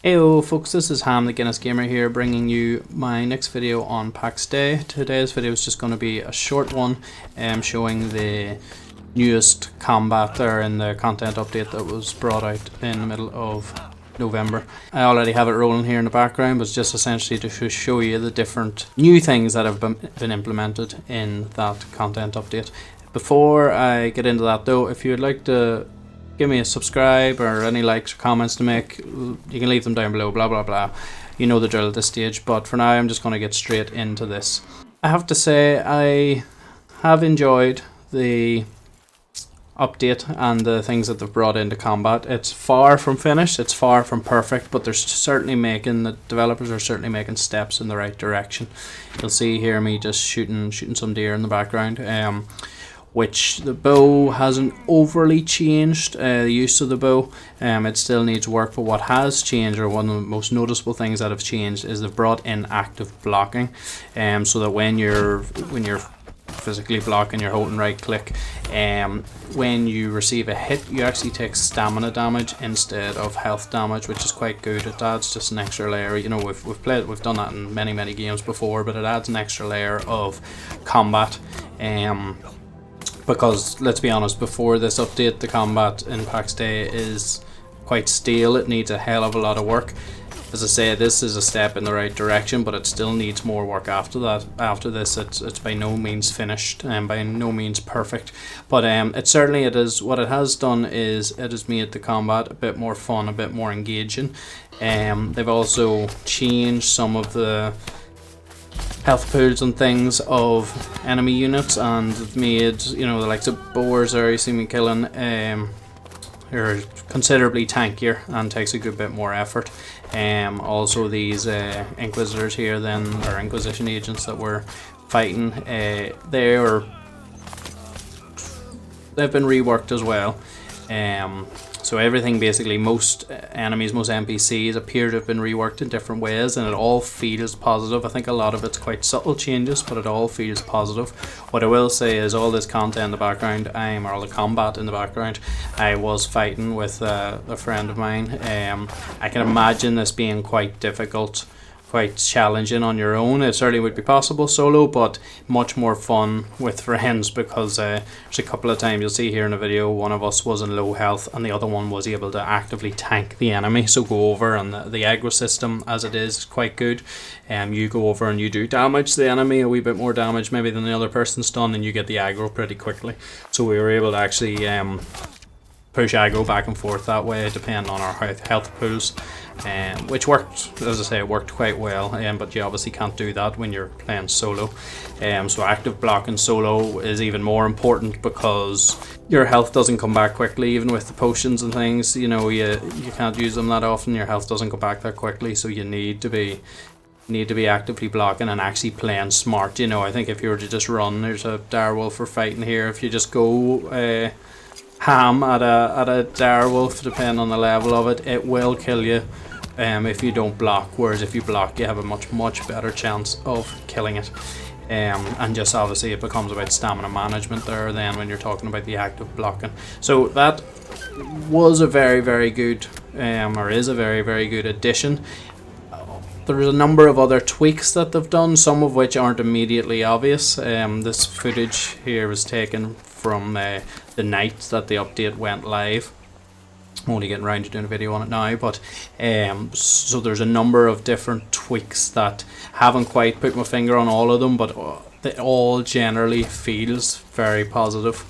Heyo folks, this is Ham the Guinness Gamer here, bringing you my next video on PAX Day. Today's video is just going to be a short one, showing the newest combat there in the content update that was brought out in the middle of November. I already have it rolling here in the background, but it's just essentially to show you the different new things that have been implemented in that content update. Before I get into that though, if you would like to give me a subscribe or any likes or comments to make, you can leave them down below, blah blah blah. You know the drill at this stage, but for now I'm just going to get straight into this. I have to say I have enjoyed the update and the things that they've brought into combat. It's far from finished, it's far from perfect, but the developers are certainly making steps in the right direction. You'll see here me just shooting some deer in the background. Which the bow hasn't overly changed, the use of the bow. It still needs work, but what has changed, or one of the most noticeable things that have changed, is they've brought in active blocking, so that when you're physically blocking, you're holding right click, when you receive a hit you actually take stamina damage instead of health damage, which is quite good. It adds just an extra layer. You know, we've done that in many games before, but it adds an extra layer of combat. Because let's be honest, before this update the combat in PAX Day is quite stale. It needs a hell of a lot of work. As I say, this is a step in the right direction, but it still needs more work after that. After this, it's by no means finished and by no means perfect, but it is. What it has done is it has made the combat a bit more fun, a bit more engaging. They've also changed some of the health pools and things of enemy units, and have made, you know, the likes of boars there you see me killing, are considerably tankier and takes a good bit more effort. Also these inquisitors here then, or inquisition agents that we're fighting, they've been reworked as well. So everything, basically most enemies, most NPCs appear to have been reworked in different ways, and it all feels positive. I think a lot of it's quite subtle changes, but it all feels positive. What I will say is all this content in the background, or all the combat in the background, I was fighting with a friend of mine. I can imagine this being quite difficult, quite challenging on your own. It certainly would be possible solo, but much more fun with friends, because there's a couple of times you'll see here in the video, one of us was in low health and the other one was able to actively tank the enemy, so go over, and the aggro system as it is quite good. You go over and you do damage the enemy, a wee bit more damage maybe than the other person's done, and you get the aggro pretty quickly. So we were able to actually push aggro back and forth that way, depending on our health pools, which worked, as I say, it worked quite well. But you obviously can't do that when you're playing solo. So active blocking solo is even more important, because your health doesn't come back quickly, even with the potions and things. You know, you can't use them that often. Your health doesn't go back that quickly, so you need to be actively blocking and actually playing smart. You know, I think if you were to just run, there's a direwolf we're fighting here. If you just go ham at a direwolf, depending on the level of it, it will kill you if you don't block, whereas if you block you have a much better chance of killing it. And just obviously it becomes about stamina management there then when you're talking about the active blocking. So that was a very good or is a very good addition. There's a number of other tweaks that they've done, some of which aren't immediately obvious. This footage here was taken from the night that the update went live. I'm only getting around to doing a video on it now, but so there's a number of different tweaks that haven't quite put my finger on all of them, but it all generally feels very positive.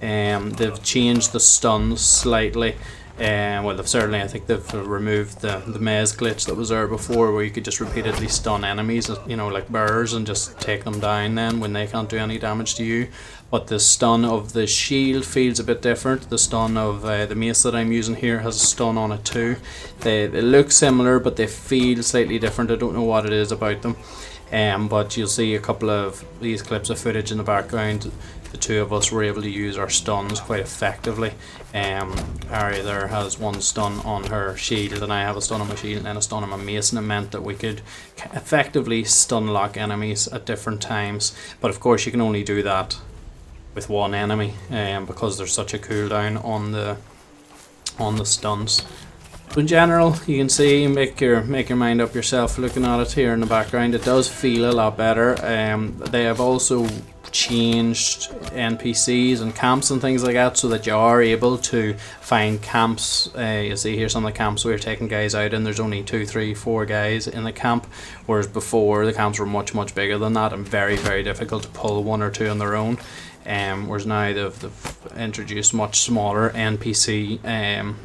They've changed the stuns slightly. Well, I think they've removed the maze glitch that was there before, where you could just repeatedly stun enemies, you know, like bears, and just take them down then when they can't do any damage to you. But the stun of the shield feels a bit different. The stun of the mace that I'm using here has a stun on it too. They look similar, but they feel slightly different. I don't know what it is about them. But you'll see a couple of these clips of footage in the background. The two of us were able to use our stuns quite effectively. Ari there has one stun on her shield, and I have a stun on my shield and a stun on my mace, and it meant that we could effectively stun lock enemies at different times. But of course you can only do that with one enemy, because there's such a cooldown on the stuns. In general, you can see, make your mind up yourself looking at it here in the background. It does feel a lot better. They have also changed NPCs and camps and things like that, so that you are able to find camps. You see here some of the camps we were taking guys out in. There's only 2, 3, 4 guys in the camp, whereas before the camps were much bigger than that and very difficult to pull 1 or 2 on their own. Whereas now they've introduced much smaller NPC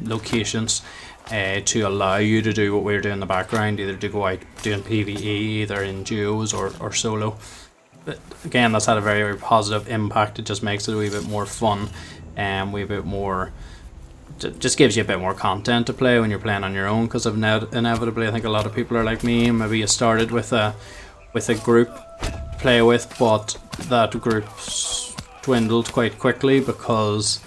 locations to allow you to do what we're doing in the background, either to go out doing PvE, either in duos or solo. But again, that's had a very positive impact. It just makes it a wee bit more fun, and wee bit more, just gives you a bit more content to play when you're playing on your own, because inevitably I think a lot of people are like me, maybe you started with a group to play with, but that group's dwindled quite quickly because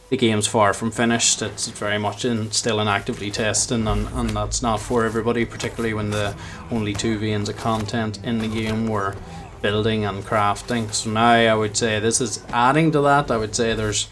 the game's far from finished. It's very much still in actively testing, and that's not for everybody, particularly when the only 2 veins of content in the game were building and crafting. So now I would say this is adding to that. I would say there's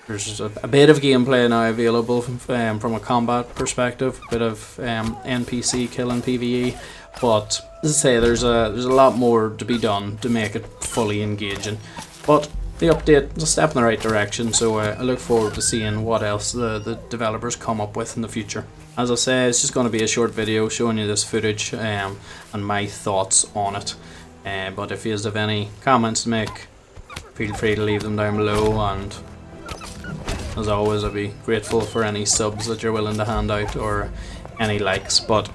a bit of gameplay now available from a combat perspective, a bit of NPC killing PvE, but as I say, there's a lot more to be done to make it fully engaging. But the update is a step in the right direction, so I look forward to seeing what else the developers come up with in the future. As I say, it's just going to be a short video showing you this footage and my thoughts on it. But if you have any comments to make, feel free to leave them down below, and as always I'd be grateful for any subs that you're willing to hand out or any likes. But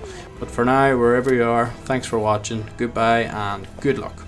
for now, wherever you are, thanks for watching, goodbye and good luck.